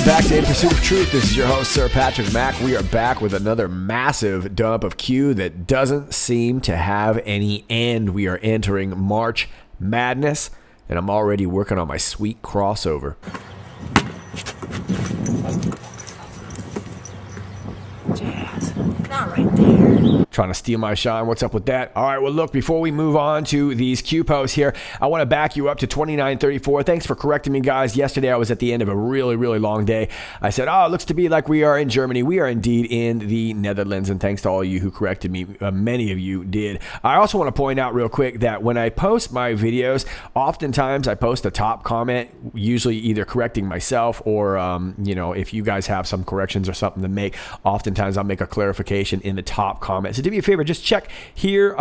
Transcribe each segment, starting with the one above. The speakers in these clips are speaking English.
Back to In Pursuit of Truth. This is your host, Sir Patrick Mack. We are back with another massive dump of Q that doesn't seem to have any end. We are entering March Madness, and I'm already working on my sweet crossover. Jazz, not right there. Trying to steal my shine. What's up with that? All right, well, look, before we move on to these Q posts here, I want to back you up to 2934. Thanks for correcting me, guys. Yesterday, I was at the end of a really, really long day. I said, it looks to be like we are in Germany. We are indeed in the Netherlands, and thanks to all you who corrected me. Many of you did. I also want to point out real quick that when I post my videos, oftentimes I post a top comment, usually either correcting myself or, if you guys have some corrections or something to make, oftentimes I'll make a clarification in the top comment. So do me a favor, just check here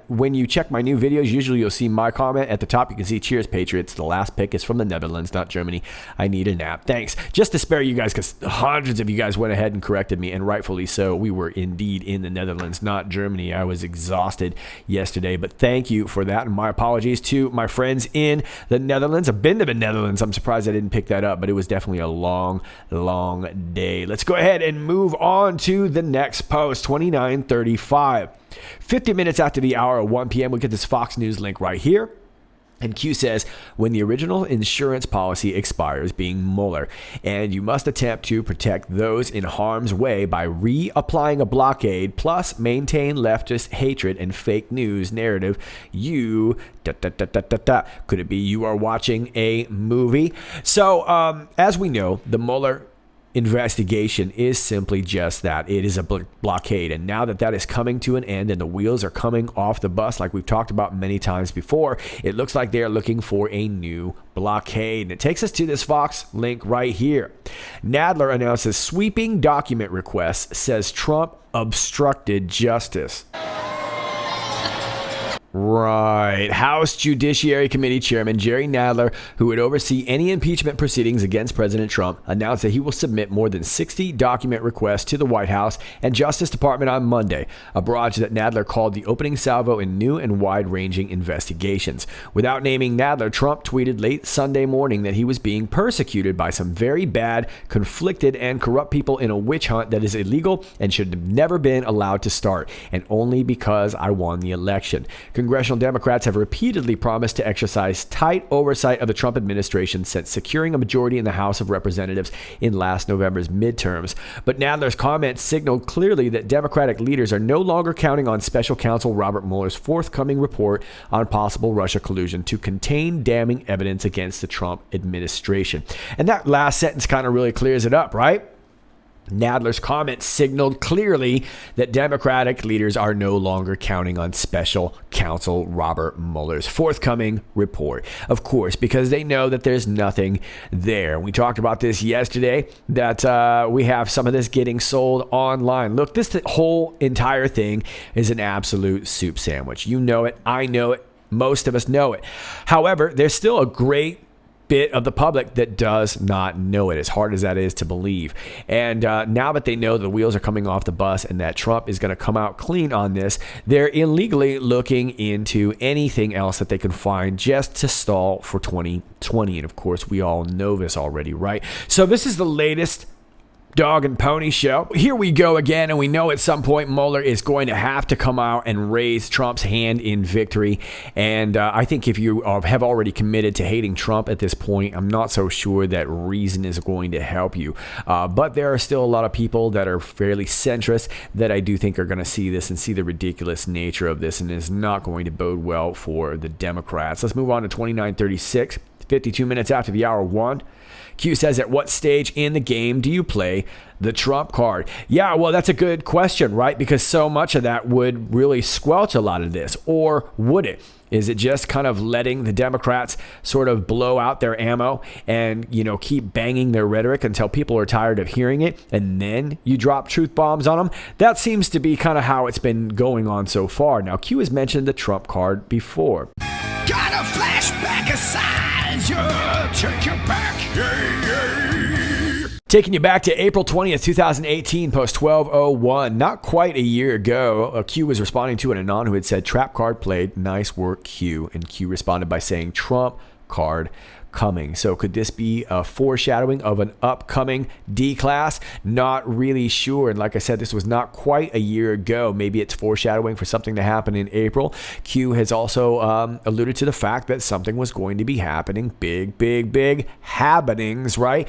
when you check my new videos. Usually you'll see my comment at the top. You can see cheers Patriots. The last pick is from the Netherlands, not Germany. I need a nap. Thanks. Just to spare you guys, because hundreds of you guys went ahead and corrected me, and rightfully so. We were indeed in the Netherlands, not Germany. I was exhausted yesterday, but thank you for that, and my apologies to my friends in the Netherlands. I've been to the Netherlands. I'm surprised I didn't pick that up, but it was definitely a long, long day. Let's go ahead and move on to the next post, 2935. 50 minutes after the hour of 1 p.m., we get this Fox News link right here. And Q says, when the original insurance policy expires, being Mueller, and you must attempt to protect those in harm's way by reapplying a blockade, plus maintain leftist hatred and fake news narrative, you... Could it be you are watching a movie? So, as we know, the Mueller investigation is simply just that. It is a blockade. And now that that is coming to an end and the wheels are coming off the bus, like we've talked about many times before, it looks like they are looking for a new blockade. And it takes us to this Fox link right here. Nadler announces sweeping document request, says Trump obstructed justice. Right. House Judiciary Committee Chairman Jerry Nadler, who would oversee any impeachment proceedings against President Trump, announced that he will submit more than 60 document requests to the White House and Justice Department on Monday, a barrage that Nadler called the opening salvo in new and wide-ranging investigations. Without naming Nadler, Trump tweeted late Sunday morning that he was being persecuted by some very bad, conflicted, and corrupt people in a witch hunt that is illegal and should have never been allowed to start, and only because I won the election. Congressional Democrats have repeatedly promised to exercise tight oversight of the Trump administration since securing a majority in the House of Representatives in last November's midterms. But Nadler's comments signaled clearly that Democratic leaders are no longer counting on Special Counsel Robert Mueller's forthcoming report on possible Russia collusion to contain damning evidence against the Trump administration. And that last sentence kind of really clears it up, right? Nadler's comments signaled clearly that Democratic leaders are no longer counting on Special Counsel Robert Mueller's forthcoming report. Of course, because they know that there's nothing there. We talked about this yesterday, that we have some of this getting sold online. Look, this whole entire thing is an absolute soup sandwich. You know it. I know it. Most of us know it. However, there's still a great bit of the public that does not know it, as hard as that is to believe. And now that they know the wheels are coming off the bus and that Trump is going to come out clean on this, they're illegally looking into anything else that they can find just to stall for 2020. And of course, we all know this already, right? So this is the latest dog and pony show. Here we go again, and we know at some point Mueller is going to have to come out and raise Trump's hand in victory. And I think if you have already committed to hating Trump at this point, I'm not so sure that reason is going to help you. But there are still a lot of people that are fairly centrist that I do think are going to see this and see the ridiculous nature of this, and is not going to bode well for the Democrats. Let's move on to 2936. 52 minutes after the hour 1. Q says, at what stage in the game do you play say the Trump card? Yeah, well, that's a good question, right? Because so much of that would really squelch a lot of this. Or would it? Is it just kind of letting the Democrats sort of blow out their ammo and, keep banging their rhetoric until people are tired of hearing it, and then you drop truth bombs on them? That seems to be kind of how it's been going on so far. Now, Q has mentioned the Trump card before. Got a flashback aside, take you back, Taking you back to April 20th, 2018, post 1201. Not quite a year ago, Q was responding to an Anon who had said, "Trap card played, nice work, Q." And Q responded by saying, "Trump card coming." So could this be a foreshadowing of an upcoming D-class? Not really sure. And like I said, this was not quite a year ago. Maybe it's foreshadowing for something to happen in April. Q has also alluded to the fact that something was going to be happening. Big happenings, right?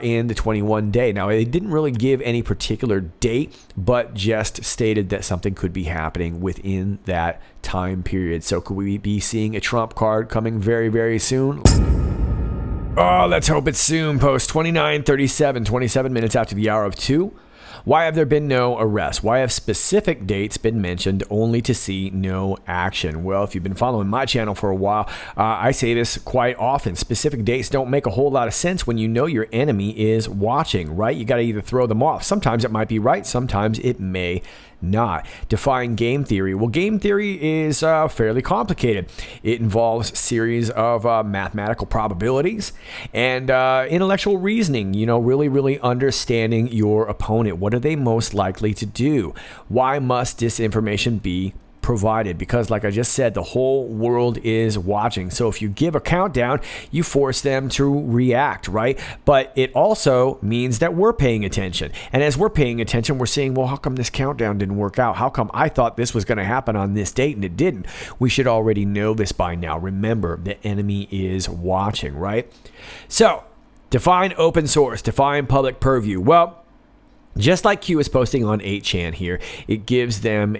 In the 21 day. Now, it didn't really give any particular date, but just stated that something could be happening within that time period. So could we be seeing a Trump card coming very, very soon? Oh, let's hope it's soon. Post 29:37, 27 minutes after the hour of 2. Why have there been no arrests? Why have specific dates been mentioned only to see no action? Well, if you've been following my channel for a while, I say this quite often. Specific dates don't make a whole lot of sense when you know your enemy is watching, right? You got to either throw them off. Sometimes it might be right. Sometimes it may not. Define game theory. Well, game theory is fairly complicated. It involves a series of mathematical probabilities and intellectual reasoning, really understanding your opponent. What are they most likely to do? Why must disinformation be provided? Because like I just said, the whole world is watching. So if you give a countdown, you force them to react, right? But it also means that we're paying attention. And as we're paying attention, we're saying, well, how come this countdown didn't work out? How come I thought this was going to happen on this date and it didn't? We should already know this by now. Remember, the enemy is watching, right? So define open source, define public purview. Well, just like Q is posting on 8chan here, it gives them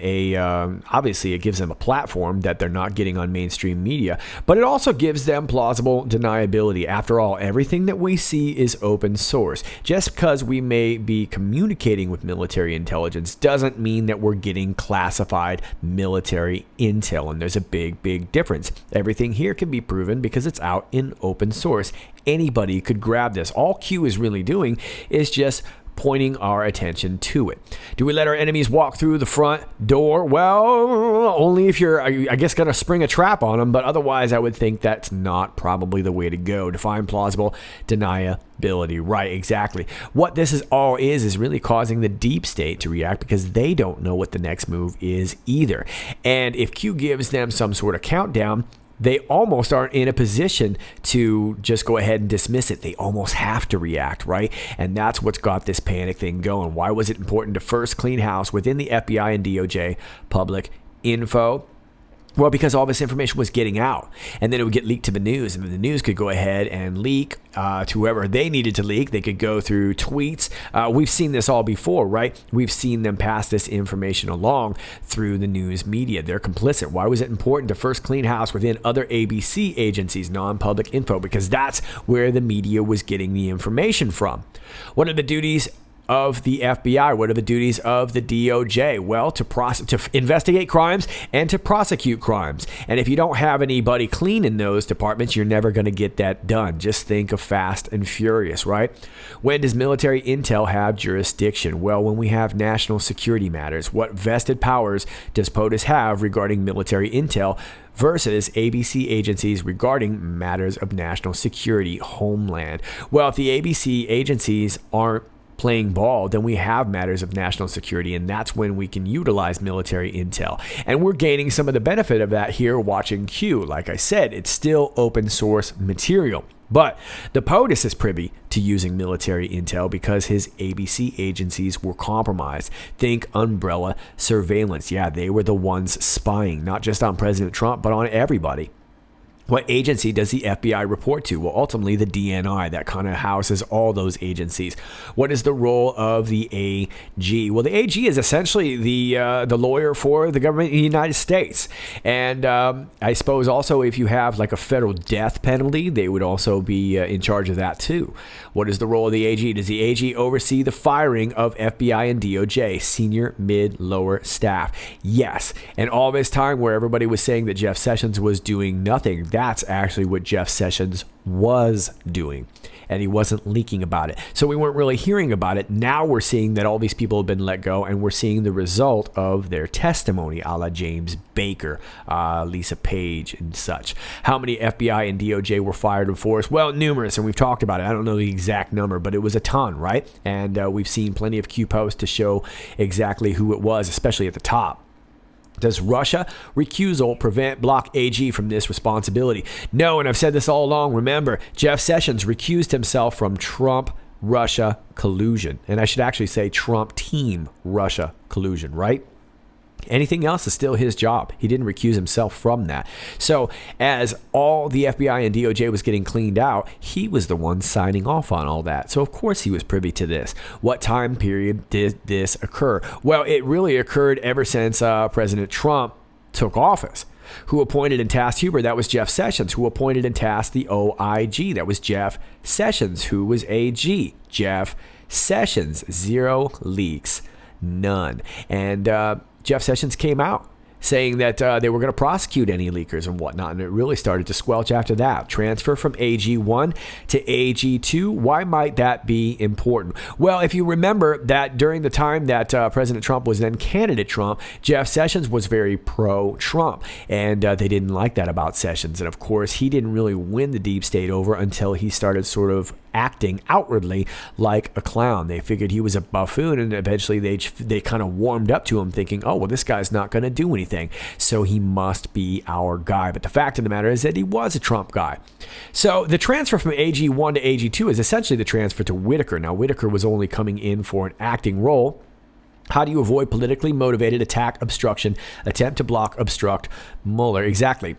obviously it gives them a platform that they're not getting on mainstream media, but it also gives them plausible deniability. After all, everything that we see is open source. Just because we may be communicating with military intelligence doesn't mean that we're getting classified military intel, and there's a big difference. Everything here can be proven because it's out in open source. Anybody could grab this. All Q is really doing is just pointing our attention to it. Do we let our enemies walk through the front door? Well, only if you're, I guess, going to spring a trap on them, but otherwise I would think that's not probably the way to go. Define plausible deniability. Right, exactly. What this is really causing the deep state to react because they don't know what the next move is either. And if Q gives them some sort of countdown, they almost aren't in a position to just go ahead and dismiss it. They almost have to react, right? And that's what's got this panic thing going. Why was it important to first clean house within the FBI and DOJ public info? Well, because all this information was getting out, and then it would get leaked to the news, and then the news could go ahead and leak to whoever they needed to leak. They could go through tweets. We've seen this all before, right? We've seen them pass this information along through the news media. They're complicit. Why was it important to first clean house within other ABC agencies, non-public info? Because that's where the media was getting the information from. What are the duties of the FBI? What are the duties of the DOJ? Well, to investigate crimes and to prosecute crimes. And if you don't have anybody clean in those departments, you're never going to get that done. Just think of Fast and Furious, right? When does military intel have jurisdiction? Well, when we have national security matters. What vested powers does POTUS have regarding military intel versus ABC agencies regarding matters of national security, homeland? Well, if the ABC agencies aren't playing ball, then we have matters of national security, and that's when we can utilize military intel. And we're gaining some of the benefit of that here watching Q. Like I said, it's still open source material. But the POTUS is privy to using military intel because his ABC agencies were compromised. Think umbrella surveillance. Yeah, they were the ones spying, not just on President Trump, but on everybody. What agency does the FBI report to? Well, ultimately the DNI, that kind of houses all those agencies. What is the role of the AG? Well, the AG is essentially the lawyer for the government of the United States. And I suppose also if you have like a federal death penalty, they would also be in charge of that too. What is the role of the AG? Does the AG oversee the firing of FBI and DOJ, senior, mid, lower staff? Yes. And all this time where everybody was saying that Jeff Sessions was doing nothing, that's actually what Jeff Sessions was doing. And he wasn't leaking about it. So we weren't really hearing about it. Now we're seeing that all these people have been let go, and we're seeing the result of their testimony, a la James Baker, Lisa Page, and such. How many FBI and DOJ were fired in force? Well, numerous, and we've talked about it. I don't know the exact number, but it was a ton, right? And we've seen plenty of Q posts to show exactly who it was, especially at the top. Does Russia recusal block AG from this responsibility? No, and I've said this all along. Remember, Jeff Sessions recused himself from Trump-Russia collusion. And I should actually say Trump team Russia collusion, right? Anything else is still his job. He didn't recuse himself from that. So as all the FBI and DOJ was getting cleaned out, he was the one signing off on all that. So of course he was privy to this. What time period did this occur? Well, it really occurred ever since President Trump took office. Who appointed and tasked Huber? That was Jeff Sessions. Who appointed and tasked the OIG? That was Jeff Sessions. Who was AG? Jeff Sessions. Zero leaks. None. And Jeff Sessions came out saying that they were going to prosecute any leakers and whatnot, and it really started to squelch after that. Transfer from AG1 to AG2, why might that be important? Well, if you remember that during the time that President Trump was then candidate Trump, Jeff Sessions was very pro-Trump, and they didn't like that about Sessions. And of course, he didn't really win the deep state over until he started sort of acting outwardly like a clown. They figured he was a buffoon, and eventually they kind of warmed up to him thinking, oh, well, this guy's not going to do anything, so he must be our guy. But the fact of the matter is that he was a Trump guy. So the transfer from AG1 to AG2 is essentially the transfer to Whitaker. Now, Whitaker was only coming in for an acting role. How do you avoid politically motivated attack, obstruction, attempt to block, obstruct Mueller? Exactly.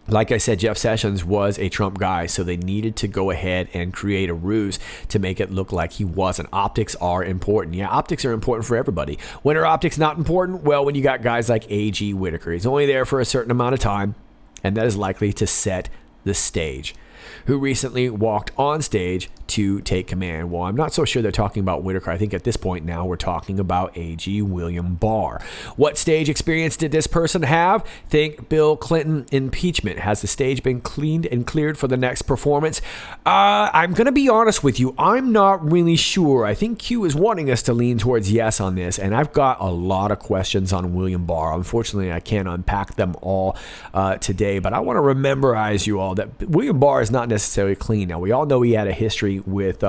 Like I said, Jeff Sessions was a Trump guy, so they needed to go ahead and create a ruse to make it look like he wasn't. Optics are important. Yeah, optics are important for everybody. When are optics not important? Well, when you got guys like A.G. Whitaker. He's only there for a certain amount of time, and that is likely to set the stage. Who recently walked on stage to take command? Well, I'm not so sure they're talking about Whitaker. I think at this point now we're talking about AG William Barr. What stage experience did this person have? Think Bill Clinton impeachment. Has the stage been cleaned and cleared for the next performance? I'm going to be honest with you. I'm not really sure. I think Q is wanting us to lean towards yes on this, and I've got a lot of questions on William Barr. Unfortunately, I can't unpack them all today, but I want to rememberize you all that William Barr is not necessarily clean. Now, we all know he had a history with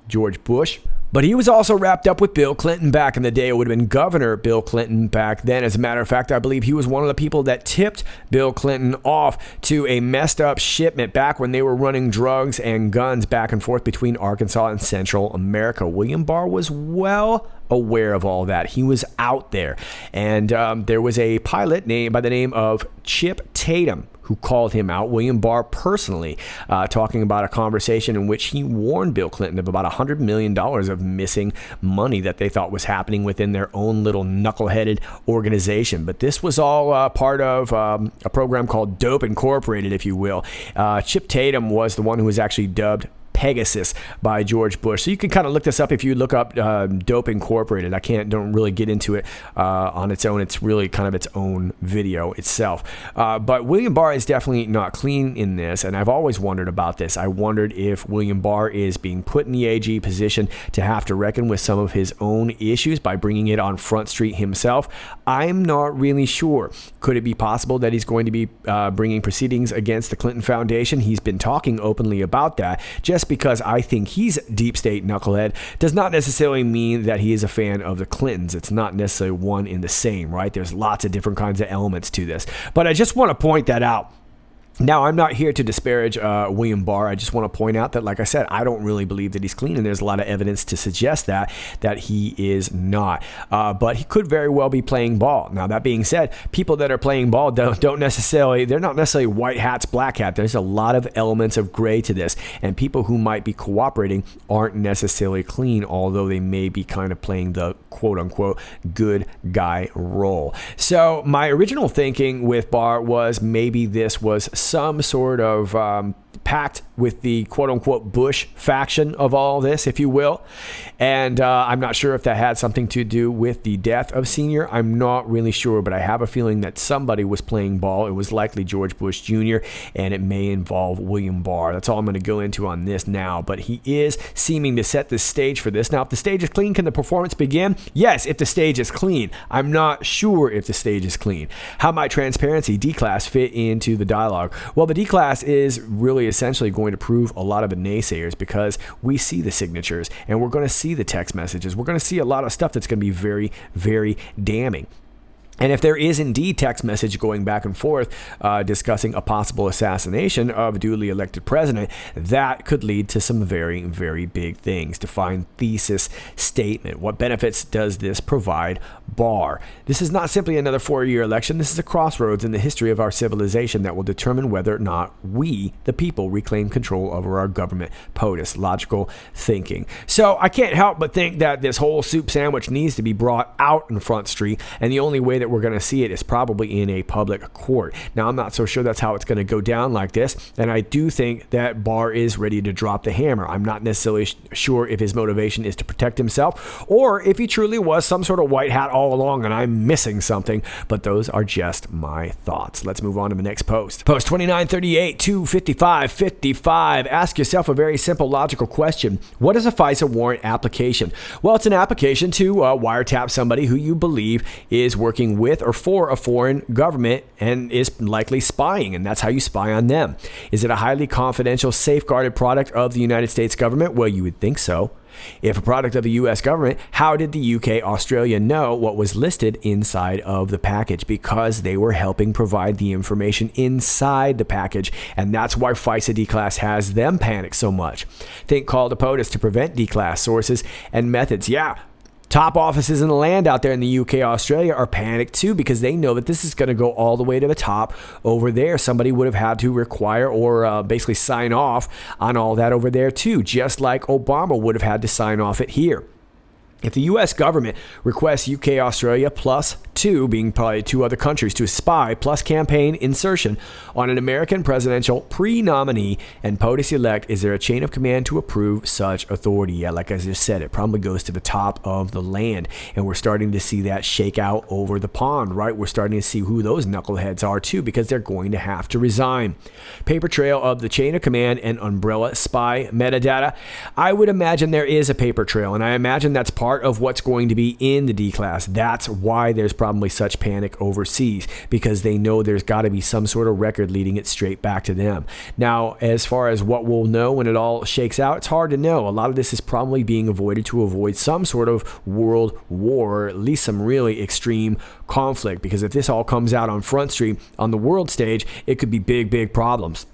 George Bush, but he was also wrapped up with Bill Clinton back in the day. It would have been Governor Bill Clinton back then. As a matter of fact, I believe he was one of the people that tipped Bill Clinton off to a messed up shipment back when they were running drugs and guns back and forth between Arkansas and Central America. William Barr was well aware of all that. He was out there. And there was a pilot by the name of Chip Tatum who called him out, William Barr personally, talking about a conversation in which he warned Bill Clinton of about $100 million of missing money that they thought was happening within their own little knuckleheaded organization. But this was all part of a program called Dope Incorporated, if you will. Chip Tatum was the one who was actually dubbed Pegasus by George Bush. So you can kind of look this up if you look up Dope Incorporated. Don't really get into it on its own. It's really kind of its own video itself. But William Barr is definitely not clean in this, and I've always wondered about this. I wondered if William Barr is being put in the AG position to have to reckon with some of his own issues by bringing it on Front Street himself. I'm not really sure. Could it be possible that he's going to be bringing proceedings against the Clinton Foundation? He's been talking openly about that. Just because I think he's deep state knucklehead does not necessarily mean that he is a fan of the Clintons. It's not necessarily one in the same, right? There's lots of different kinds of elements to this. But I just want to point that out. Now, I'm not here to disparage William Barr. I just want to point out that, like I said, I don't really believe that he's clean, and there's a lot of evidence to suggest that he is not. But he could very well be playing ball. Now, that being said, people that are playing ball they're not necessarily white hats, black hat. There's a lot of elements of gray to this, and people who might be cooperating aren't necessarily clean, although they may be kind of playing the quote-unquote good guy role. So my original thinking with Barr was maybe this was some sort of pact with the quote-unquote Bush faction of all this, if you will. And I'm not sure if that had something to do with the death of Sr. I'm not really sure, but I have a feeling that somebody was playing ball. It was likely George Bush Jr., and it may involve William Barr. That's all I'm going to go into on this now, but he is seeming to set the stage for this. Now, if the stage is clean, can the performance begin? Yes, if the stage is clean. I'm not sure if the stage is clean. How might transparency, D-class, fit into the dialogue? Well, the D-class is really essentially going to prove a lot of the naysayers, because we see the signatures and we're going to see the text messages. We're going to see a lot of stuff that's going to be very, very damning. And if there is indeed text message going back and forth discussing a possible assassination of a duly elected president, that could lead to some very, very big things. Defined thesis statement. What benefits does this provide Barr? This is not simply another 4-year election. This is a crossroads in the history of our civilization that will determine whether or not we, the people, reclaim control over our government. POTUS, logical thinking. So I can't help but think that this whole soup sandwich needs to be brought out in Front Street, and the only way that we're going to see it is probably in a public court. Now, I'm not so sure that's how it's going to go down like this, and I do think that Barr is ready to drop the hammer. I'm not necessarily sure if his motivation is to protect himself or if he truly was some sort of white hat all along and I'm missing something, but those are just my thoughts. Let's move on to the next post. Post 2938 25555. Ask yourself a very simple logical question. What is a FISA warrant application? Well, it's an application to wiretap somebody who you believe is working with or for a foreign government and is likely spying, and that's how you spy on them. Is it a highly confidential, safeguarded product of the United States government? Well, you would think so. If a product of the U.S. government, how did the UK, Australia know what was listed inside of the package? Because they were helping provide the information inside the package, and that's why FISA D-Class has them panic so much. Think call to POTUS to prevent D-Class sources and methods. Yeah. Top offices in the land out there in the UK, Australia are panicked too, because they know that this is going to go all the way to the top over there. Somebody would have had to require or basically sign off on all that over there too, just like Obama would have had to sign off it here. If the U.S. government requests UK, Australia, plus 2, being probably 2 other countries, to spy plus campaign insertion on an American presidential pre-nominee and POTUS elect, is there a chain of command to approve such authority? Yeah, like I just said, it probably goes to the top of the land, and we're starting to see that shake out over the pond, right? We're starting to see who those knuckleheads are too, because they're going to have to resign. Paper trail of the chain of command and umbrella spy metadata. I would imagine there is a paper trail, and I imagine that's part of what's going to be in the D-Class. That's why there's probably such panic overseas, because they know there's got to be some sort of record leading it straight back to them. Now, as far as what we'll know when it all shakes out, it's hard to know. A lot of this is probably being avoided to avoid some sort of world war, or at least some really extreme conflict, because if this all comes out on Front Street on the world stage, it could be big, big problems.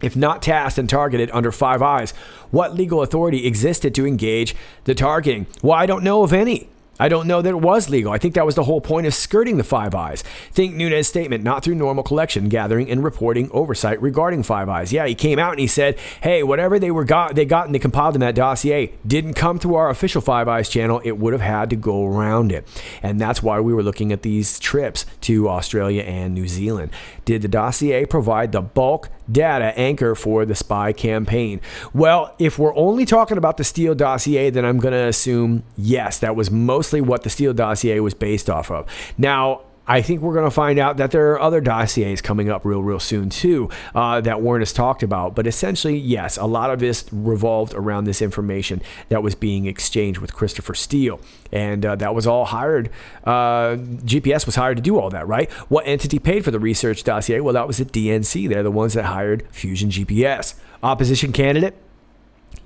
If not tasked and targeted under Five Eyes, what legal authority existed to engage the targeting? Well, I don't know of any. I don't know that it was legal. I think that was the whole point of skirting the Five Eyes. Think Nunes' statement, not through normal collection, gathering, and reporting oversight regarding Five Eyes. Yeah, he came out and he said, hey, whatever they got and they compiled in that dossier didn't come to our official Five Eyes channel. It would have had to go around it. And that's why we were looking at these trips to Australia and New Zealand. Did the dossier provide the bulk data anchor for the spy campaign? Well, if we're only talking about the Steele dossier, then I'm going to assume yes, that was mostly what the Steele dossier was based off of. Now, I think we're going to find out that there are other dossiers coming up real soon too that weren't as talked about. But essentially, yes, a lot of this revolved around this information that was being exchanged with Christopher Steele. And that was all hired. GPS was hired to do all that, right? What entity paid for the research dossier? Well, that was the DNC. They're the ones that hired Fusion GPS. Opposition candidate?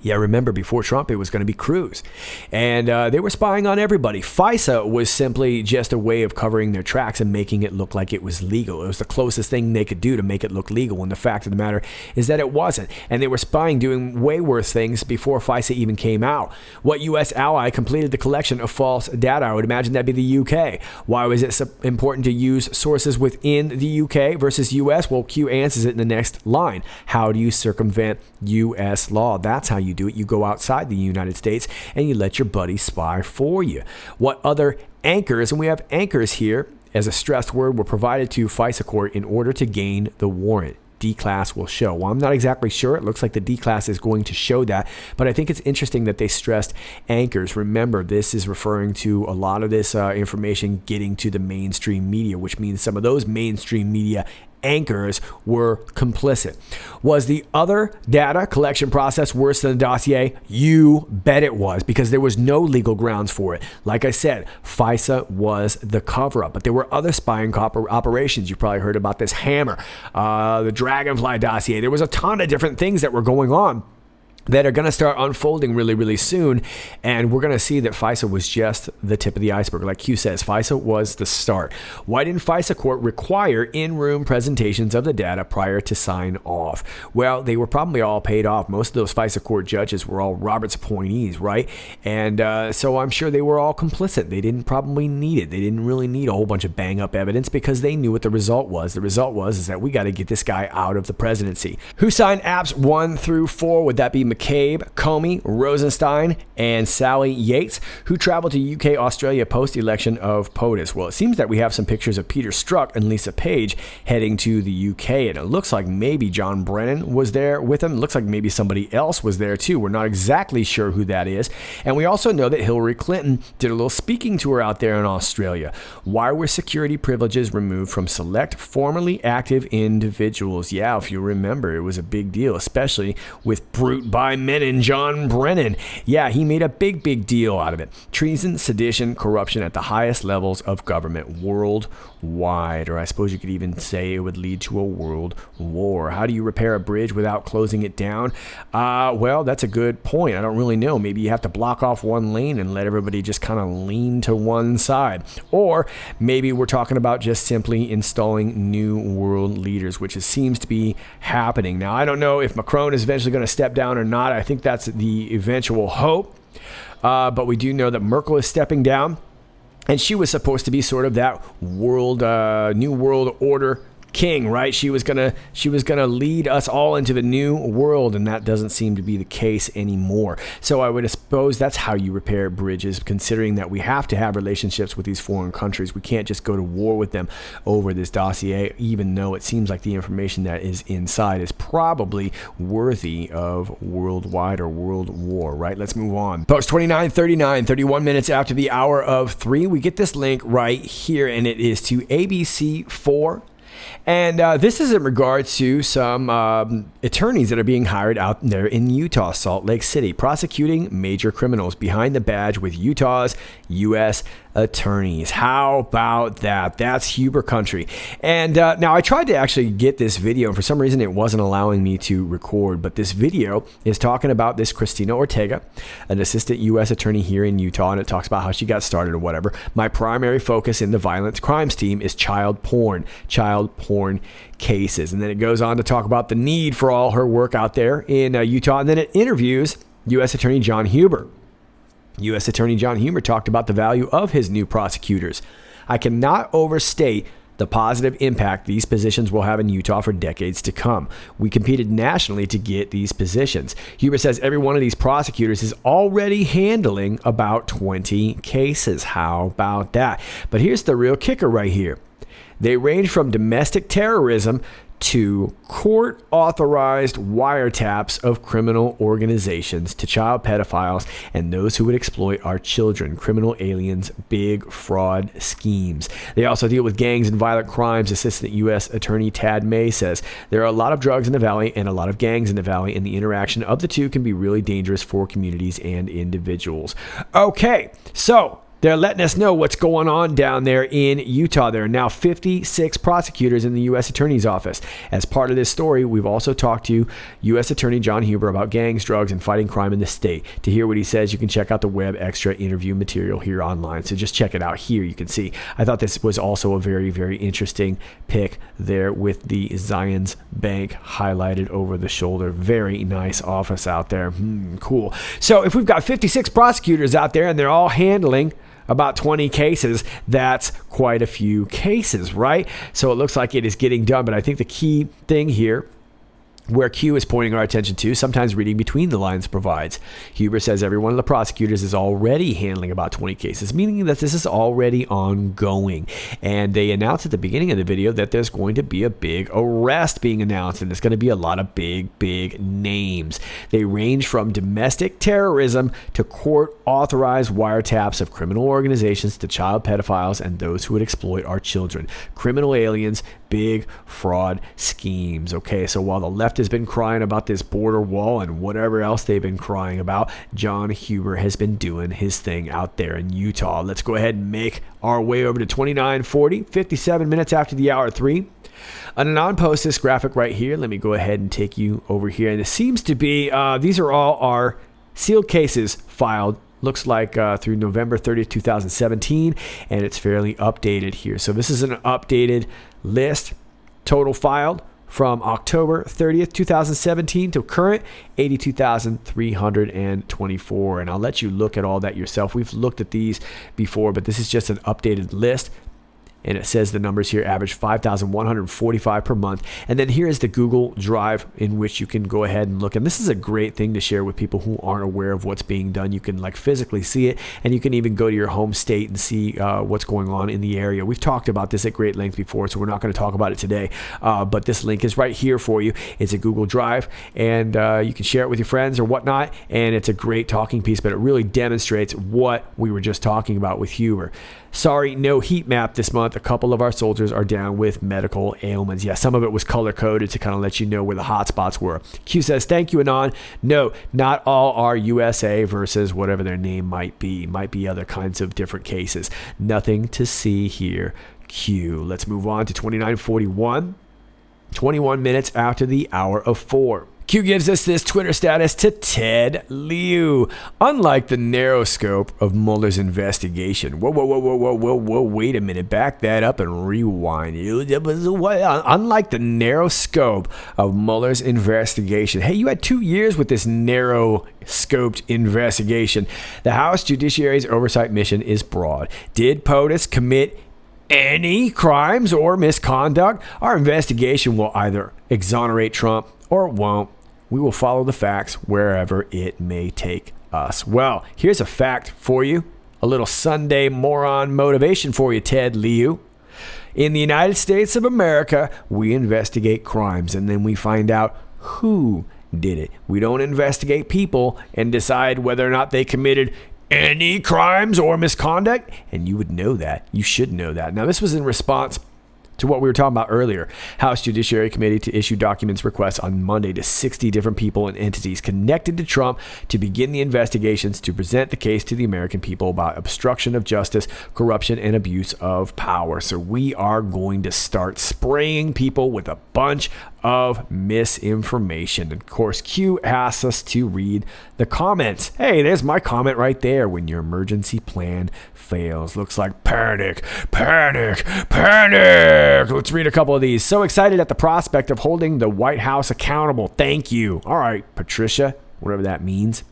Yeah, remember, before Trump, it was going to be Cruz. And they were spying on everybody. FISA was simply just a way of covering their tracks and making it look like it was legal. It was the closest thing they could do to make it look legal. When the fact of the matter is that it wasn't. And they were spying, doing way worse things before FISA even came out. What U.S. ally completed the collection of false data? I would imagine that'd be the UK. Why was it so important to use sources within the UK versus U.S.? Well, Q answers it in the next line. How do you circumvent U.S. law? That's how you do it. You go outside the United States and you let your buddy spy for you. What other anchors, and we have anchors here as a stressed word, were provided to FISA court in order to gain the warrant? D-class will show. Well, I'm not exactly sure. It looks like the D-class is going to show that, but I think it's interesting that they stressed anchors. Remember, this is referring to a lot of this information getting to the mainstream media, which means some of those mainstream media anchors were complicit. Was the other data collection process worse than the dossier? You bet it was, because there was no legal grounds for it. Like I said, FISA was the cover-up, but there were other spying operations. You probably heard about this Hammer, the Dragonfly dossier. There was a ton of different things that were going on that are going to start unfolding really, really soon. And we're going to see that FISA was just the tip of the iceberg. Like Q says, FISA was the start. Why didn't FISA court require in-room presentations of the data prior to sign off? Well, they were probably all paid off. Most of those FISA court judges were all Roberts appointees, right? And so I'm sure they were all complicit. They didn't probably need it. They didn't really need a whole bunch of bang-up evidence because they knew what the result was. The result was that we got to get this guy out of the presidency. Who signed apps 1 through 4? Would that be McCabe, Comey, Rosenstein, and Sally Yates, who traveled to UK, Australia post-election of POTUS? Well, it seems that we have some pictures of Peter Strzok and Lisa Page heading to the UK, and it looks like maybe John Brennan was there with them. It looks like maybe somebody else was there too. We're not exactly sure who that is. And we also know that Hillary Clinton did a little speaking tour out there in Australia. Why were security privileges removed from select formerly active individuals? Yeah, if you remember, it was a big deal, especially with Brute by Menon, John Brennan. Yeah, he made a big deal out of it. Treason, sedition, corruption at the highest levels of government worldwide. Or I suppose you could even say it would lead to a world war. How do you repair a bridge without closing it down? Well, that's a good point. I don't really know. Maybe you have to block off one lane and let everybody just kind of lean to one side. Or maybe we're talking about just simply installing new world leaders, which seems to be happening. Now, I don't know if Macron is eventually going to step down or not. I think that's the eventual hope. But we do know that Merkel is stepping down, and she was supposed to be sort of that world, new world order king, right? She was gonna lead us all into the new world, and that doesn't seem to be the case anymore. So I would suppose that's how you repair bridges, considering that we have to have relationships with these foreign countries. We can't just go to war with them over this dossier, even though it seems like the information that is inside is probably worthy of worldwide or world war, right? Let's move on. Post 2939, 31 minutes after the hour of 3, we get this link right here, and it is to ABC4. And this is in regard to some attorneys that are being hired out there in Utah, Salt Lake City, prosecuting major criminals behind the badge with Utah's U.S. attorneys. How about that? That's Huber country. And now I tried to actually get this video, and for some reason it wasn't allowing me to record, but this video is talking about this Christina Ortega, an assistant U.S. attorney here in Utah, and it talks about how she got started or whatever. My primary focus in the violent crimes team is child porn cases. And then it goes on to talk about the need for all her work out there in Utah, and then it interviews U.S. Attorney John Huber. U.S. Attorney John Huber talked about the value of his new prosecutors. I cannot overstate the positive impact these positions will have in Utah for decades to come. We competed nationally to get these positions. Huber says every one of these prosecutors is already handling about 20 cases. How about that? But here's the real kicker right here. They range from domestic terrorism to court-authorized wiretaps of criminal organizations to child pedophiles and those who would exploit our children, criminal aliens, big fraud schemes. They also deal with gangs and violent crimes. Assistant U.S. Attorney Tad May says there are a lot of drugs in the valley and a lot of gangs in the valley, and the interaction of the two can be really dangerous for communities and individuals. Okay, so They're letting us know what's going on down there in Utah. There are now 56 prosecutors in the U.S. Attorney's Office. As part of this story, we've also talked to U.S. Attorney John Huber about gangs, drugs, and fighting crime in the state. To hear what he says, you can check out the web extra interview material here online. So just check it out here. You can see. I thought this was also a very, very interesting pic there with the Zions Bank highlighted over the shoulder. Very nice office out there. Cool. So if we've got 56 prosecutors out there and they're all handling about 20 cases, that's quite a few cases, right? So it looks like it is getting done. But I think the key thing here, where Q is pointing our attention to, sometimes reading between the lines provides. Huber says every one of the prosecutors is already handling about 20 cases, meaning that this is already ongoing. And they announced at the beginning of the video that there's going to be a big arrest being announced, and there's going to be a lot of big names. They range from domestic terrorism to court-authorized wiretaps of criminal organizations to child pedophiles and those who would exploit our children. Criminal aliens, big fraud schemes. Okay, so while the left has been crying about this border wall and whatever else they've been crying about, John Huber has been doing his thing out there in Utah. Let's go ahead and make our way over to 2940, 57 minutes after the hour 3. An Anon posts this graphic right here. Let me go ahead and take you over here. And it seems to be, these are all our sealed cases filed. Looks like through November 30th, 2017, and it's fairly updated here. So this is an updated list, total filed from October 30th, 2017 to current, 82,324. And I'll let you look at all that yourself. We've looked at these before, but this is just an updated list. And it says the numbers here average 5,145 per month. And then here is the Google Drive in which you can go ahead and look. And this is a great thing to share with people who aren't aware of what's being done. You can like physically see it, and you can even go to your home state and see what's going on in the area. We've talked about this at great length before, so we're not going to talk about it today. But this link is right here for you. It's a Google Drive, and you can share it with your friends or whatnot. And it's a great talking piece, but it really demonstrates what we were just talking about with Huber. Sorry, no heat map this month. A couple of our soldiers are down with medical ailments. Yeah, some of it was color-coded to kind of let you know where the hot spots were. Q says, thank you, Anon. No, not all are USA versus whatever their name might be. Might be other kinds of different cases. Nothing to see here, Q. Let's move on to 2941. 21 minutes after the hour of 4. Q gives us this Twitter status to Ted Liu. Unlike the narrow scope of Mueller's investigation. Whoa, wait a minute. Back that up and rewind. Unlike the narrow scope of Mueller's investigation. Hey, you had 2 years with this narrow scoped investigation. The House Judiciary's oversight mission is broad. Did POTUS commit any crimes or misconduct? Our investigation will either exonerate Trump or it won't. We will follow the facts wherever it may take us. Well, here's a fact for you. A little Sunday moron motivation for you, Ted Liu. In the United States of America, we investigate crimes and then we find out who did it. We don't investigate people and decide whether or not they committed any crimes or misconduct. And you would know that. You should know that. Now, this was in response to what we were talking about earlier. House Judiciary Committee to issue documents requests on Monday to 60 different people and entities connected to Trump to begin the investigations to present the case to the American people about obstruction of justice, corruption, and abuse of power. So we are going to start spraying people with a bunch of misinformation. And of course, Q asks us to read the comments. Hey, there's my comment right there. When your emergency plan fails. Looks like panic. Let's read a couple of these. So excited at the prospect of holding the White House accountable. Thank you. All right, Patricia, whatever that means.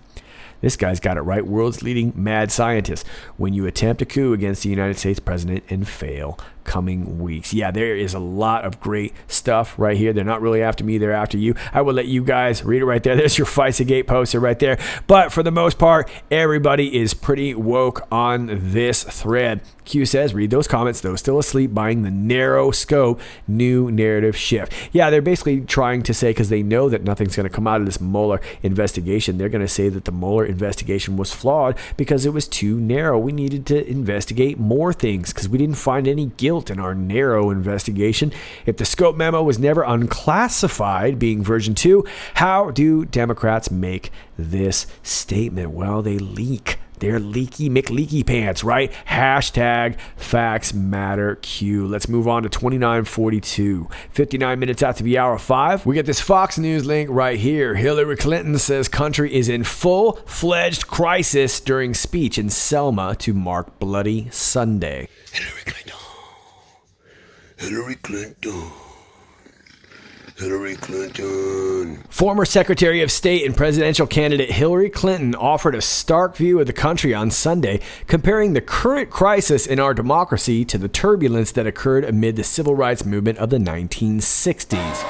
This guy's got it right. World's leading mad scientist. When you attempt a coup against the United States president and fail. Coming weeks. Yeah, there is a lot of great stuff right here. They're not really after me, they're after you. I will let you guys read it right there. There's your FISA-gate poster right there. But for the most part, everybody is pretty woke on this thread. Q says, read those comments. Those still asleep buying the narrow scope new narrative shift. Yeah, they're basically trying to say, because they know that nothing's going to come out of this Mueller investigation, they're going to say that the Mueller investigation was flawed because it was too narrow. We needed to investigate more things because we didn't find any guilt in our narrow investigation. If the scope memo was never unclassified, being version 2, how do Democrats make this statement? Well, they leak They're leaky McLeaky pants, right? Hashtag facts matter Q. Let's move on to 2942. 59 minutes after the hour 5. We get this Fox News link right here. Hillary Clinton says country is in full-fledged crisis during speech in Selma to mark Bloody Sunday. Hillary Clinton. Hillary Clinton. Hillary Clinton. Former Secretary of State and presidential candidate Hillary Clinton offered a stark view of the country on Sunday, comparing the current crisis in our democracy to the turbulence that occurred amid the civil rights movement of the 1960s.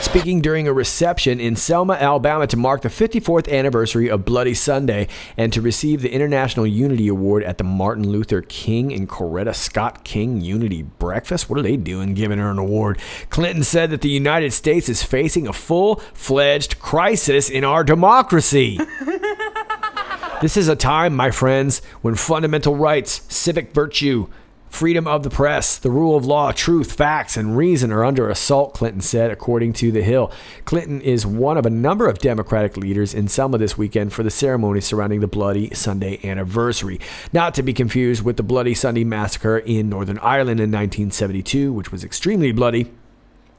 Speaking during a reception in Selma, Alabama to mark the 54th anniversary of Bloody Sunday and to receive the International Unity Award at the Martin Luther King and Coretta Scott King Unity Breakfast. What are they doing giving her an award? Clinton said that the United States is facing a full-fledged crisis in our democracy. This is a time, my friends, when fundamental rights, civic virtue, freedom of the press, the rule of law, truth, facts, and reason are under assault, Clinton said, according to The Hill. Clinton is one of a number of Democratic leaders in Selma this weekend for the ceremony surrounding the Bloody Sunday anniversary. Not to be confused with the Bloody Sunday massacre in Northern Ireland in 1972, which was extremely bloody.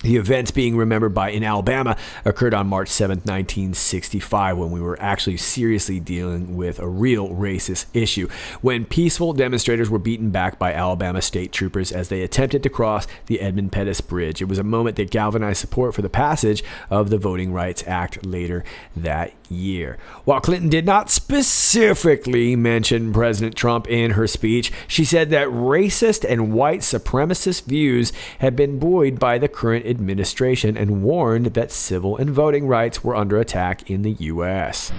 The events being remembered by in Alabama occurred on March 7, 1965, when we were actually seriously dealing with a real racist issue, when peaceful demonstrators were beaten back by Alabama state troopers as they attempted to cross the Edmund Pettus Bridge. It was a moment that galvanized support for the passage of the Voting Rights Act later that year. While Clinton did not specifically mention President Trump in her speech, she said that racist and white supremacist views had been buoyed by the current administration and warned that civil and voting rights were under attack in the U.S.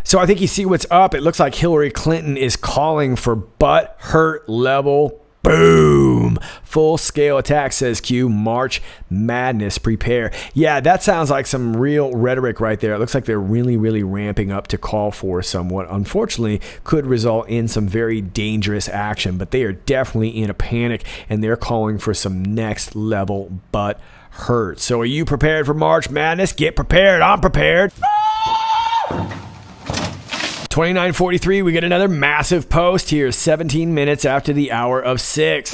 So I think you see what's up. It looks like Hillary Clinton is calling for butt hurt level boom. Full-scale attack, says Q. March Madness, prepare. Yeah, that sounds like some real rhetoric right there. It looks like they're really, really ramping up to call for some what unfortunately could result in some very dangerous action. But they are definitely in a panic, and they're calling for some next-level butt hurt. So are you prepared for March Madness? Get prepared. I'm prepared. 2943, we get another massive post here, 17 minutes after the hour of 6.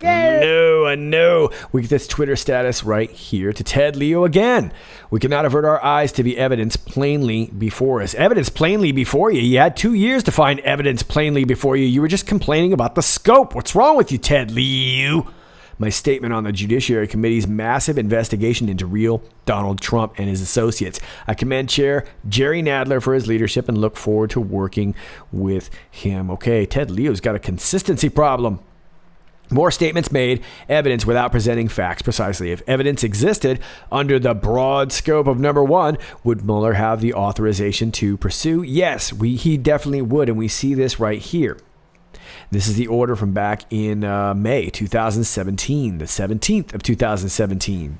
No. We get this Twitter status right here to Ted Leo again. We cannot avert our eyes to the evidence plainly before us. Evidence plainly before you? You had 2 years to find evidence plainly before you. You were just complaining about the scope. What's wrong with you, Ted Leo? My statement on the Judiciary Committee's massive investigation into real Donald Trump and his associates. I commend Chair Jerry Nadler for his leadership and look forward to working with him. Okay, Ted Leo's got a consistency problem. More statements made, evidence without presenting facts. Precisely. If evidence existed under the broad scope of number 1, would Mueller have the authorization to pursue? Yes, he definitely would, and we see this right here. This is the order from back in May 2017, the 17th of 2017.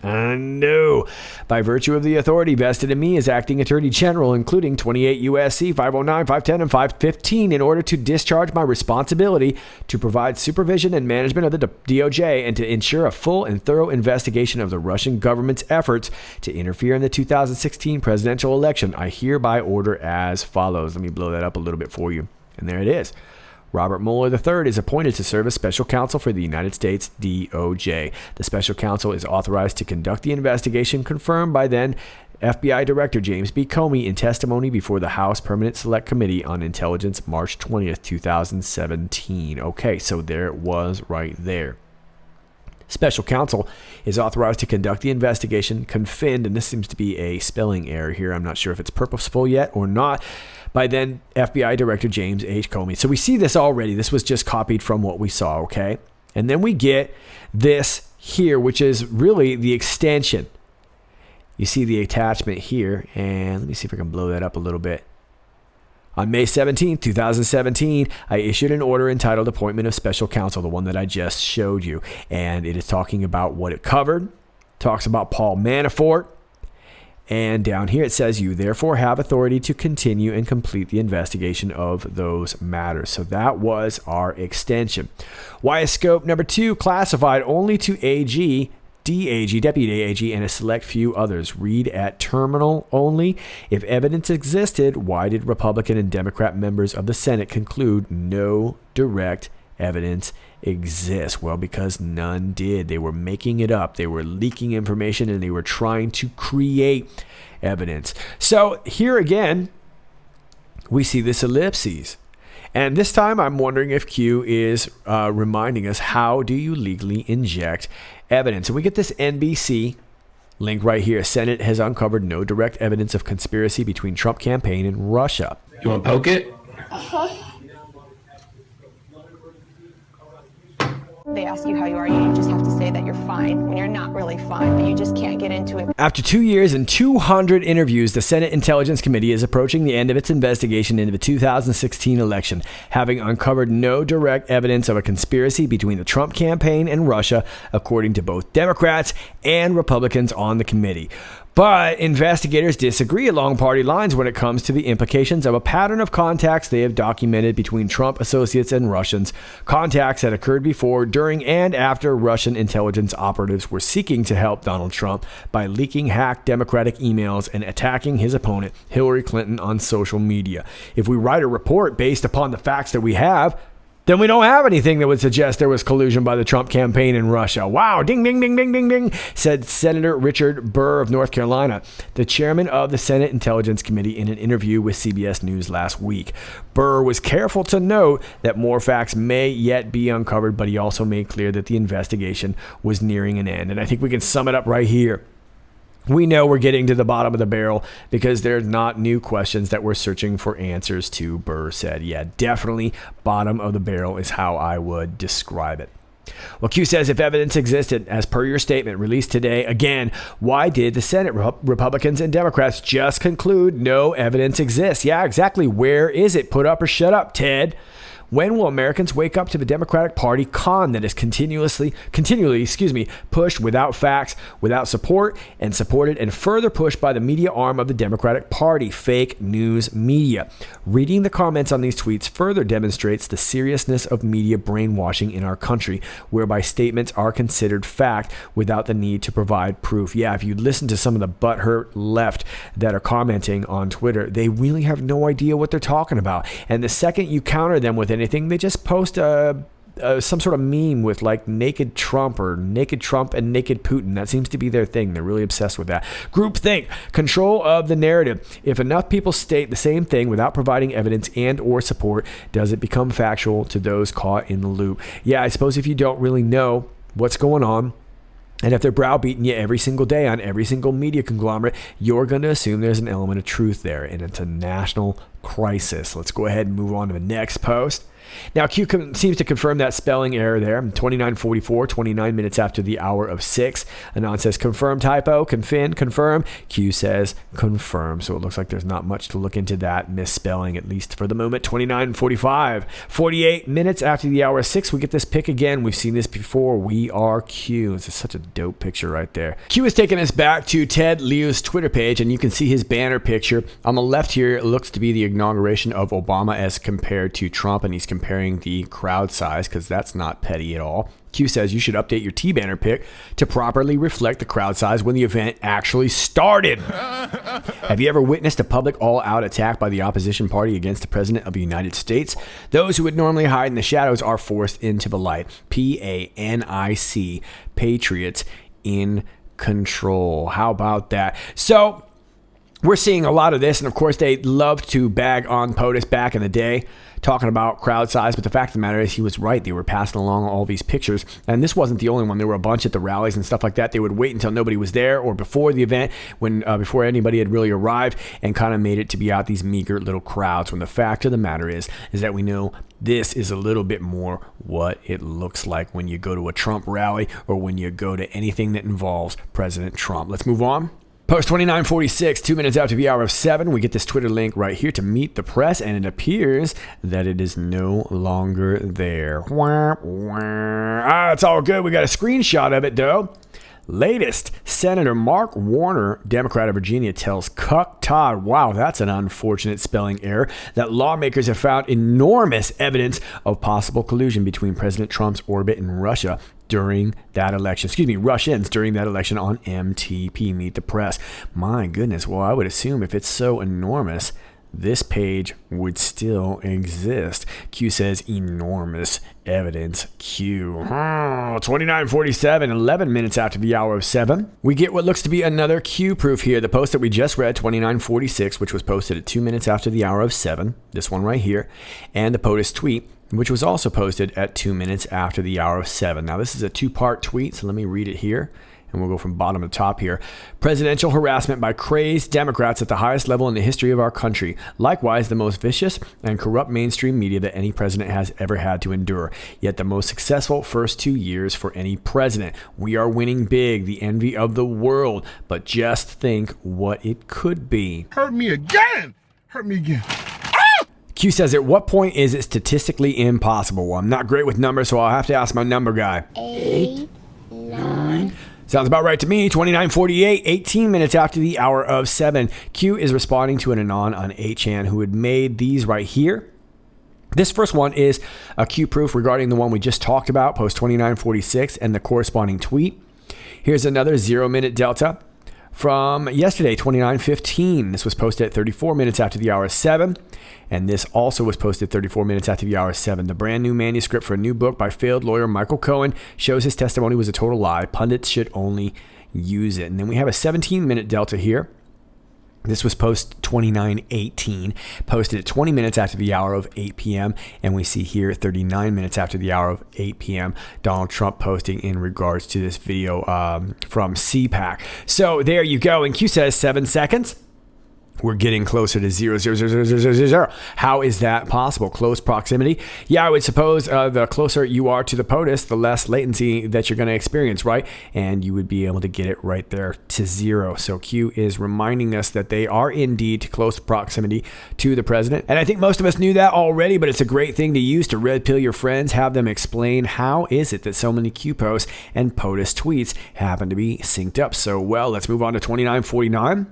No. By virtue of the authority vested in me as acting Attorney General, including 28 U.S.C. 509, 510, and 515, in order to discharge my responsibility to provide supervision and management of the DOJ and to ensure a full and thorough investigation of the Russian government's efforts to interfere in the 2016 presidential election, I hereby order as follows. Let me blow that up a little bit for you. And there it is. Robert Mueller III is appointed to serve as special counsel for the United States DOJ. The special counsel is authorized to conduct the investigation confirmed by then FBI Director James B. Comey in testimony before the House Permanent Select Committee on Intelligence March 20th, 2017. Okay, so there it was right there. Special counsel is authorized to conduct the investigation, confined, and this seems to be a spelling error here. I'm not sure if it's purposeful yet or not, by then FBI Director James H. Comey. So we see this already. This was just copied from what we saw, okay? And then we get this here, which is really the extension. You see the attachment here, and let me see if I can blow that up a little bit. On May 17, 2017, I issued an order entitled Appointment of Special Counsel, the one that I just showed you. And it is talking about what it covered. Talks about Paul Manafort. And down here it says, you therefore have authority to continue and complete the investigation of those matters. So that was our extension. Why is scope number 2 classified only to AG Deputy AG, and a select few others. Read at terminal only. If evidence existed, why did Republican and Democrat members of the Senate conclude no direct evidence exists? Well, because none did. They were making it up. They were leaking information, and they were trying to create evidence. So here again, we see this ellipses. And this time I'm wondering if Q is reminding us, how do you legally inject evidence? And we get this NBC link right here. Senate has uncovered no direct evidence of conspiracy between Trump campaign and Russia. You want to poke it? They ask you how you are, you just have to say that you're fine when you're not really fine, but you just can't get into it. After 2 years and 200 interviews, the Senate Intelligence Committee is approaching the end of its investigation into the 2016 election, having uncovered no direct evidence of a conspiracy between the Trump campaign and Russia, according to both Democrats and Republicans on the committee. But investigators disagree along party lines when it comes to the implications of a pattern of contacts they have documented between Trump associates and Russians, contacts that occurred before, during, and after Russian intelligence operatives were seeking to help Donald Trump by leaking hacked Democratic emails and attacking his opponent, Hillary Clinton, on social media. If we write a report based upon the facts that we have, then we don't have anything that would suggest there was collusion by the Trump campaign in Russia. Wow, ding, ding, ding, ding, ding, ding, said Senator Richard Burr of North Carolina, the chairman of the Senate Intelligence Committee, in an interview with CBS News last week. Burr was careful to note that more facts may yet be uncovered, but he also made clear that the investigation was nearing an end. And I think we can sum it up right here. We know we're getting to the bottom of the barrel because there's not new questions that we're searching for answers to, Burr said. Yeah, definitely bottom of the barrel is how I would describe it. Well, Q says, if evidence existed, as per your statement released today, again, why did the Senate Republicans and Democrats just conclude no evidence exists? Yeah, exactly. Where is it? Put up or shut up, Ted. When will Americans wake up to the Democratic Party con that is continually, pushed without facts, without support, and supported and further pushed by the media arm of the Democratic Party, fake news media? Reading the comments on these tweets further demonstrates the seriousness of media brainwashing in our country, whereby statements are considered fact without the need to provide proof. Yeah, if you listen to some of the butthurt left that are commenting on Twitter, they really have no idea what they're talking about. And the second you counter them with anything, they just post some sort of meme with like naked Trump or naked Trump and naked Putin. That seems to be their thing. They're really obsessed with that. Groupthink, control of the narrative. If enough people state the same thing without providing evidence and or support, does it become factual to those caught in the loop? Yeah, I suppose if you don't really know what's going on, and if they're browbeating you every single day on every single media conglomerate, you're going to assume there's an element of truth there, and it's a national crisis. Let's go ahead and move on to the next post. Now, Q seems to confirm that spelling error there. 29:44, 29 minutes after the hour of 6. Anon says confirm typo, confirm. Q says confirm. So it looks like there's not much to look into that misspelling, at least for the moment. 29:45, 48 minutes after the hour of 6. We get this pic again. We've seen this before. We are Q. This is such a dope picture right there. Q is taking us back to Ted Lieu's Twitter page, and you can see his banner picture. On the left here, it looks to be the inauguration of Obama as compared to Trump, and he's comparing the crowd size because that's not petty at all. Q says you should update your T-banner pic to properly reflect the crowd size when the event actually started. Have you ever witnessed a public all-out attack by the opposition party against the President of the United States? Those who would normally hide in the shadows are forced into the light. PANIC, Patriots in control. How about that? So we're seeing a lot of this, and of course they loved to bag on POTUS back in the day, talking about crowd size, but the fact of the matter is he was right. They were passing along all these pictures, and this wasn't the only one. There were a bunch at the rallies and stuff like that. They would wait until nobody was there or before the event, when before anybody had really arrived, and kind of made it to be out these meager little crowds, when the fact of the matter is that we know this is a little bit more what it looks like when you go to a Trump rally or when you go to anything that involves President Trump. Let's move on. Post 29:46, 2 minutes after the hour of 7, we get this Twitter link right here to meet the press, and it appears that it is no longer there. It's all good. We got a screenshot of it, though. Latest, Senator Mark Warner, Democrat of Virginia, tells Cuck Todd, wow, that's an unfortunate spelling error, that lawmakers have found enormous evidence of possible collusion between President Trump's orbit and Russia. during that election. Excuse me, rush-ins during that election on MTP, Meet the Press. My goodness. Well, I would assume if it's so enormous, this page would still exist. Q says enormous evidence. Q. 29:47, 11 minutes after the hour of 7. We get what looks to be another Q proof here. The post that we just read, 29:46, which was posted at 2 minutes after the hour of 7. This one right here. And the POTUS tweet, which was also posted at 2 minutes after the hour of 7. Now, this is a two-part tweet, so let me read it here. And we'll go from bottom to top here. Presidential harassment by crazed Democrats at the highest level in the history of our country. Likewise, the most vicious and corrupt mainstream media that any president has ever had to endure. Yet the most successful first 2 years for any president. We are winning big, the envy of the world. But just think what it could be. Hurt me again. Hurt me again. Q says, at what point is it statistically impossible? Well, I'm not great with numbers, so I'll have to ask my number guy. 8, 9. Sounds about right to me. 29:48, 18 minutes after the hour of 7. Q is responding to an Anon on 8chan who had made these right here. This first one is a Q proof regarding the one we just talked about, post 29:46, and the corresponding tweet. Here's another 0-minute delta from yesterday, 29:15. This was posted at 34 minutes after the hour of 7. And this also was posted 34 minutes after the hour of 7. The brand new manuscript for a new book by failed lawyer Michael Cohen shows his testimony was a total lie. Pundits should only use it. And then we have a 17-minute delta here. This was post 29:18, posted at 20 minutes after the hour of 8 p.m. And we see here 39 minutes after the hour of 8 p.m. Donald Trump posting in regards to this video from CPAC. So there you go. And Q says 7 seconds. We're getting closer to 0.00000. How is that possible? Close proximity? Yeah, I would suppose the closer you are to the POTUS, the less latency that you're going to experience, right? And you would be able to get it right there to 0. So Q is reminding us that they are indeed close proximity to the president. And I think most of us knew that already, but it's a great thing to use to red pill your friends, have them explain how is it that so many Q posts and POTUS tweets happen to be synced up so well. Let's move on to 29:49.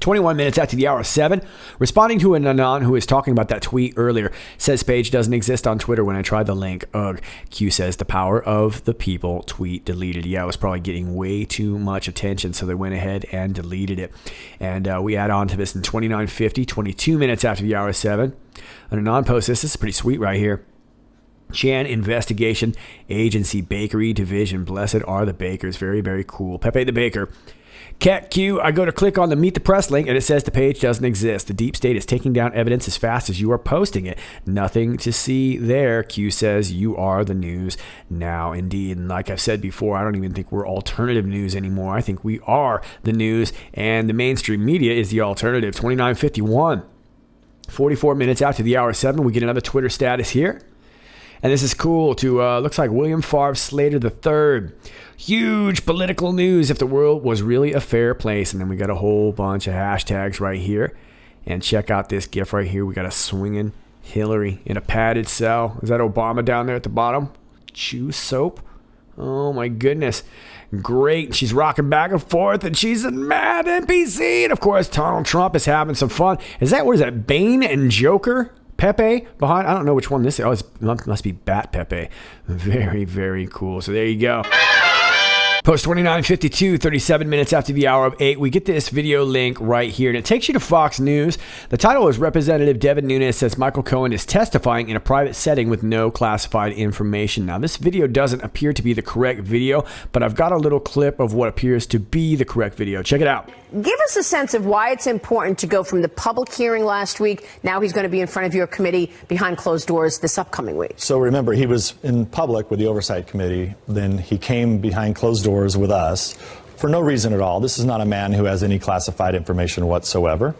21 minutes after the hour of 7, responding to an Anon who was talking about that tweet earlier, says page doesn't exist on Twitter when I tried the link. Ugh. Q says the power of the people, tweet deleted. Yeah, it was probably getting way too much attention, so they went ahead and deleted it. And we add on to this in 29:50, 22 minutes after the hour of 7. An Anon post this is pretty sweet right here. Chan Investigation Agency Bakery Division. Blessed are the bakers. Very, very cool. Pepe the Baker. Cat Q, I go to click on the Meet the Press link and it says the page doesn't exist. The deep state is taking down evidence as fast as you are posting it. Nothing to see there. Q says you are the news now. Indeed. And like I've said before, I don't even think we're alternative news anymore. I think we are the news and the mainstream media is the alternative. 29:51. 44 minutes after the hour 7, we get another Twitter status here. And this is cool to, looks like William Favre Slater III. Huge political news if the world was really a fair place. And then we got a whole bunch of hashtags right here. And check out this GIF right here. We got a swinging Hillary in a padded cell. Is that Obama down there at the bottom? Chew soap. Oh my goodness. Great. She's rocking back and forth and she's a mad NPC. And of course, Donald Trump is having some fun. What is that, Bane and Joker? Pepe behind? I don't know which one this is. Oh, it must be Bat Pepe. Very, very cool. So there you go. Post 29:52, 37 minutes after the hour of 8, we get this video link right here, and it takes you to Fox News. The title is Representative Devin Nunes says Michael Cohen is testifying in a private setting with no classified information. Now, this video doesn't appear to be the correct video, but I've got a little clip of what appears to be the correct video. Check it out. Give us a sense of why it's important to go from the public hearing last week. Now he's going to be in front of your committee behind closed doors this upcoming week. So remember, he was in public with the Oversight Committee. Then he came behind closed doors with us for no reason at all. This is not a man who has any classified information whatsoever.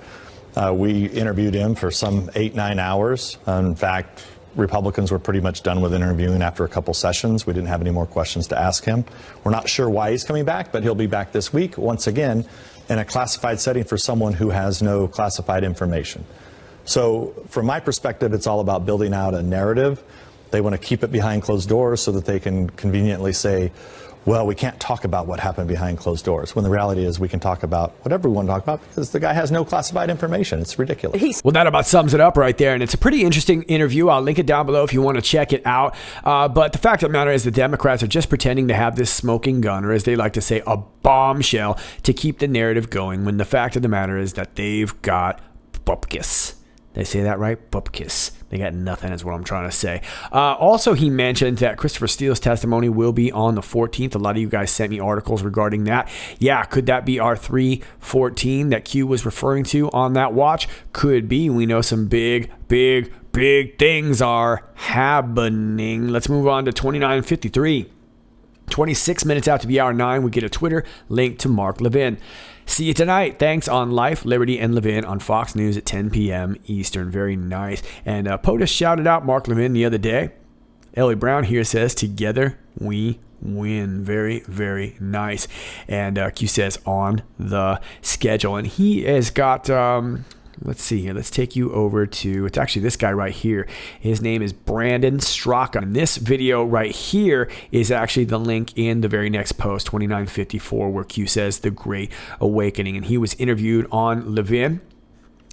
We interviewed him for some 8-9 hours. In fact, Republicans were pretty much done with interviewing after a couple sessions. We didn't have any more questions to ask him. We're not sure why he's coming back, but he'll be back this week once again in a classified setting for someone who has no classified information. So from my perspective, it's all about building out a narrative. They want to keep it behind closed doors so that they can conveniently say, well, we can't talk about what happened behind closed doors, when the reality is we can talk about whatever we want to talk about because the guy has no classified information. It's ridiculous. Well, that about sums it up right there. And it's a pretty interesting interview. I'll link it down below if you want to check it out. But the fact of the matter is the Democrats are just pretending to have this smoking gun, or as they like to say, a bombshell, to keep the narrative going, when the fact of the matter is that they've got bupkis. Did I say that right? Bupkis. They got nothing is what I'm trying to say. Also, he mentioned that Christopher Steele's testimony will be on the 14th. A lot of you guys sent me articles regarding that. Yeah, could that be our 314 that Q was referring to on that watch? Could be. We know some big things are happening. Let's move on to 29:53. 26 minutes after the hour 9, we get a Twitter link to Mark Levin. See you tonight. Thanks on Life, Liberty, and Levin on Fox News at 10 p.m. Eastern. Very nice. And POTUS shouted out Mark Levin the other day. Ellie Brown here says, together we win. Very, very nice. And Q says, on the schedule. And he has got... let's see here. Let's take you over to, it's actually this guy right here. His name is Brandon Straka. And this video right here is actually the link in the very next post, 29:54, where Q says the Great Awakening. And he was interviewed on Levin.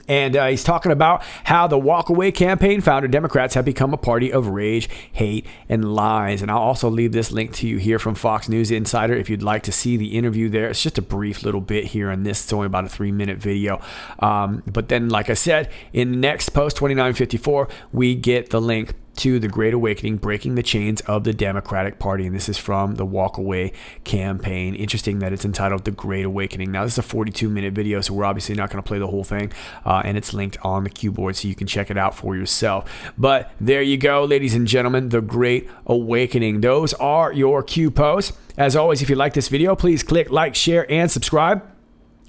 And he's talking about how the WalkAway campaign founder Democrats have become a party of rage, hate, and lies. And I'll also leave this link to you here from Fox News Insider if you'd like to see the interview there. It's just a brief little bit here on this. It's only about a 3-minute video. But then, like I said, in the next post, 29:54, we get the link to the Great Awakening, breaking the chains of the Democratic Party. And this is from the WalkAway campaign. Interesting that it's entitled The Great Awakening. Now, this is a 42-minute video, so we're obviously not going to play the whole thing. And it's linked on the Q board, so you can check it out for yourself. But there you go, ladies and gentlemen, The Great Awakening. Those are your Q posts. As always, if you like this video, please click like, share, and subscribe.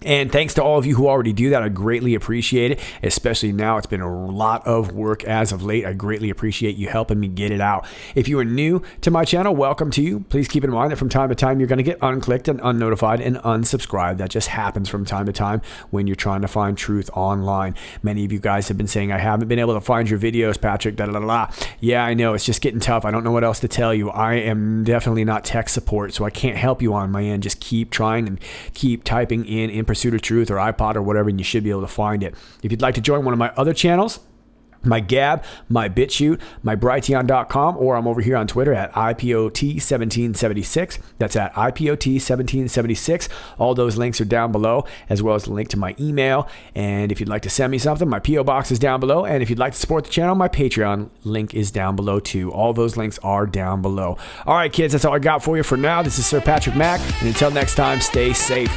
And thanks to all of you who already do that. I greatly appreciate it, especially now. It's been a lot of work as of late. I greatly appreciate you helping me get it out. If you are new to my channel, welcome to you. Please keep in mind that from time to time, you're going to get unclicked and unnotified and unsubscribed. That just happens from time to time when you're trying to find truth online. Many of you guys have been saying, I haven't been able to find your videos, Patrick, Yeah, I know. It's just getting tough. I don't know what else to tell you. I am definitely not tech support, so I can't help you on my end. Just keep trying and keep typing in Pursuit of Truth or iPod or whatever, and you should be able to find it. If you'd like to join one of my other channels, my Gab, my BitChute, my Brighteon.com, or I'm over here on Twitter at IPOT1776. That's at IPOT1776. All those links are down below, as well as the link to my email. And if you'd like to send me something, my P.O. box is down below. And if you'd like to support the channel, my Patreon link is down below too. All those links are down below. All right, kids, that's all I got for you for now. This is Sir Patrick Mack. And until next time, stay safe.